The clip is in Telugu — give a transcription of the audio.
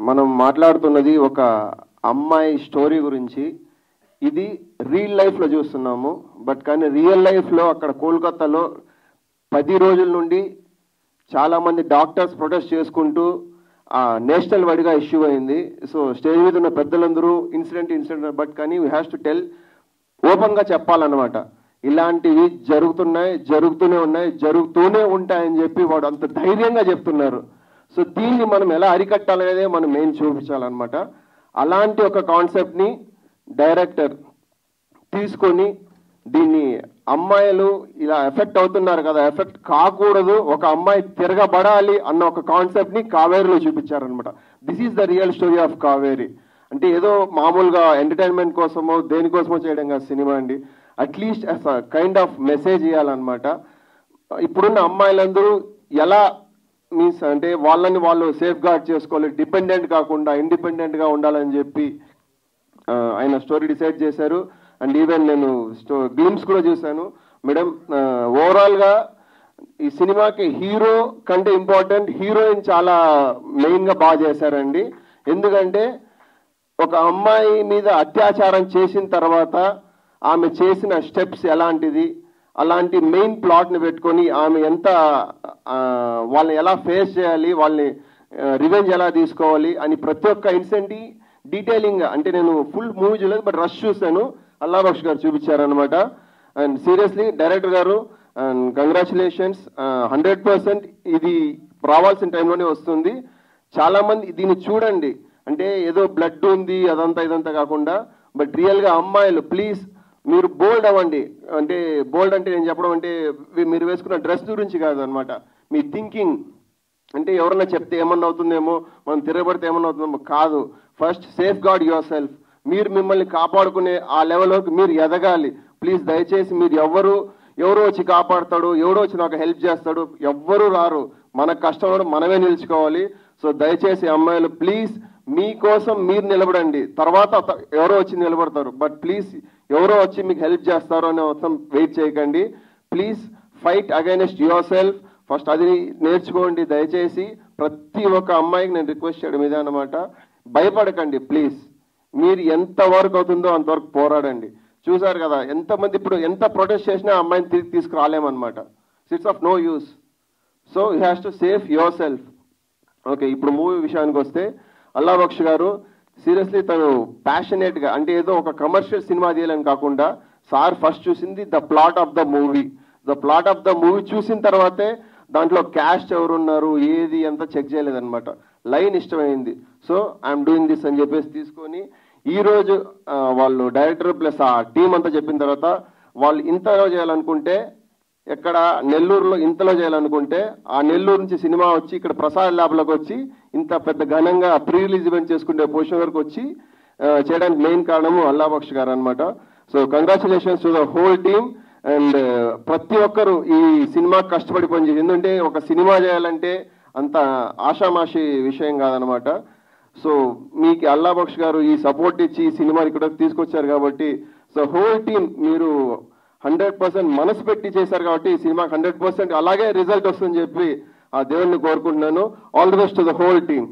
మనం మాట్లాడుతున్నది ఒక అమ్మాయి స్టోరీ గురించి. ఇది రియల్ లైఫ్లో చూస్తున్నాము, బట్ కానీ రియల్ లైఫ్లో అక్కడ కోల్కతాలో 10 రోజుల నుండి చాలామంది డాక్టర్స్ ప్రొటెస్ట్ చేసుకుంటూ నేషనల్ వైడ్గా ఇష్యూ అయింది. సో స్టేజ్ మీద ఉన్న పెద్దలందరూ ఇన్సిడెంట్ బట్ కానీ వీ హ్యాస్ టు టెల్, ఓపెన్గా చెప్పాలన్నమాట. ఇలాంటివి జరుగుతూనే ఉంటాయని చెప్పి వాడు అంత ధైర్యంగా చెప్తున్నారు. సో దీన్ని మనం ఎలా అరికట్టాలనేదే మనం మెయిన్ చూపించాలన్నమాట. అలాంటి ఒక కాన్సెప్ట్ని డైరెక్టర్ తీసుకొని దీన్ని అమ్మాయిలు ఇలా ఎఫెక్ట్ అవుతున్నారు కదా, ఎఫెక్ట్ కాకూడదు, ఒక అమ్మాయి తిరగబడాలి అన్న ఒక కాన్సెప్ట్ని కావేరిలో చూపించారనమాట. This is the real story of Kaveri. అంటే ఏదో మామూలుగా ఎంటర్టైన్మెంట్ కోసమో దేనికోసమో చేయడం కాదు సినిమా అండి. At least as a kind of message ఇవ్వాలన్నమాట. ఇప్పుడున్న అమ్మాయిలందరూ ఎలా మీన్స్ అంటే వాళ్ళని వాళ్ళు సేఫ్ గార్డ్ చేసుకోవాలి, డిపెండెంట్ కాకుండా ఇండిపెండెంట్గా ఉండాలని చెప్పి ఆయన స్టోరీ డిసైడ్ చేశారు. అండ్ ఈవెన్ నేను గ్లిమ్స్ కూడా చూశాను మేడం. ఓవరాల్గా ఈ సినిమాకి హీరో కంటే ఇంపార్టెంట్ హీరోయిన్ చాలా మెయిన్గా బాగా చేశారండి. ఎందుకంటే ఒక అమ్మాయి మీద అత్యాచారం చేసిన తర్వాత ఆమె చేసిన స్టెప్స్ ఎలాంటిది, అలాంటి మెయిన్ ప్లాట్ని పెట్టుకొని ఆమె ఎంత వాళ్ళని ఎలా ఫేస్ చేయాలి, వాళ్ళని రివెంజ్ ఎలా తీసుకోవాలి అని ప్రతి ఒక్క ఇన్సిడెంట్ డీటెయిలింగ్, అంటే నేను ఫుల్ మూవీ చూడలేదు బట్ రష్ చూశాను, అల్లా బక్ష్ గారు చూపించారనమాట. అండ్ సీరియస్లీ డైరెక్టర్ గారు అండ్ కంగ్రాచులేషన్స్. 100% ఇది రావాల్సిన టైంలోనే వస్తుంది. చాలామంది దీన్ని చూడండి, అంటే ఏదో బ్లడ్ ఉంది ఇదంతా కాకుండా, బట్ రియల్గా అమ్మాయిలు ప్లీజ్ మీరు బోల్డ్ అవ్వండి. అంటే బోల్డ్ అంటే నేను చెప్పడం అంటే మీరు వేసుకున్న డ్రెస్ గురించి కాదు అనమాట, మీ థింకింగ్. అంటే ఎవరన్నా చెప్తే ఏమన్నా అవుతుందేమో, మనం తిరగబడితే ఏమన్నా అవుతుందేమో కాదు. First safeguard yourself. మీరు మిమ్మల్ని కాపాడుకునే ఆ లెవెల్లోకి మీరు ఎదగాలి. ప్లీజ్ దయచేసి మీరు ఎవరో వచ్చి కాపాడుతాడు, ఎవరో వచ్చి నాకు హెల్ప్ చేస్తాడు, ఎవ్వరూ రారు. మన కష్టంలో మనమే నిలుచుకోవాలి. సో దయచేసి అమ్మాయిలు ప్లీజ్ మీకోసం మీరు నిలబడండి, తర్వాత ఎవరో వచ్చి నిలబడతారు, బట్ ప్లీజ్ ఎవరో వచ్చి మీకు హెల్ప్ చేస్తారో అని మొత్తం వెయిట్ చేయకండి. Please fight against your self. First అది నేర్చుకోండి దయచేసి. ప్రతి ఒక్క అమ్మాయికి నేను రిక్వెస్ట్ చేయడం ఇదే అనమాట, భయపడకండి ప్లీజ్. మీరు ఎంతవరకు అవుతుందో అంతవరకు పోరాడండి. చూసారు కదా ఎంతమంది ఇప్పుడు ఎంత ప్రొటెస్ట్ చేసినా అమ్మాయిని తిరిగి తీసుకురాలేమన్నమాట. It's of no use. So you has to safe your self. Okay, ఇప్పుడు మూవీ విషయానికి వస్తే అల్లా బక్ష్ గారు సీరియస్లీ తను ప్యాషనేట్గా, అంటే ఏదో ఒక కమర్షియల్ సినిమా తీయాలని కాకుండా సార్ ఫస్ట్ చూసింది the plot of the movie. The plot of the movie చూసిన తర్వాతే దాంట్లో క్యాస్ట్ ఎవరున్నారు ఏది అంతా చెక్ చేయలేదన్నమాట. లైన్ ఇష్టమైంది, సో ఐఎమ్ డూయింగ్ దిస్ అని చెప్పేసి తీసుకొని ఈరోజు వాళ్ళు డైరెక్టర్ ప్లస్ ఆ టీం అంతా చెప్పిన తర్వాత వాళ్ళు ఇంతలో చేయాలనుకుంటే, ఎక్కడ నెల్లూరులో ఇంతలో చేయాలనుకుంటే ఆ నెల్లూరు నుంచి సినిమా వచ్చి ఇక్కడ ప్రసాద్ ల్యాబ్లోకి వచ్చి ఇంత పెద్ద ఘనంగా ప్రీ రిలీజ్ ఈవెంట్ చేసుకునే పొజిషన్ వరకు వచ్చి చేయడానికి మెయిన్ కారణము అల్లా బక్ష్ గారు అనమాట. So congratulations to the whole team. And ప్రతి ఒక్కరు ఈ సినిమాకి కష్టపడి పనిచేసి, ఎందుకంటే ఒక సినిమా చేయాలంటే అంత ఆషామాషి విషయం కాదనమాట. సో మీకు అల్లా బక్ష్ గారు ఈ సపోర్ట్ ఇచ్చి ఈ సినిమాని ఇక్కడ తీసుకొచ్చారు కాబట్టి, సో హోల్ టీమ్ మీరు 100% మనసు పెట్టి చేశారు కాబట్టి ఈ సినిమాకి 100% అలాగే రిజల్ట్ వస్తుందని చెప్పి ఆ దేవుడిని కోరుకుంటున్నాను. All the best to the whole team.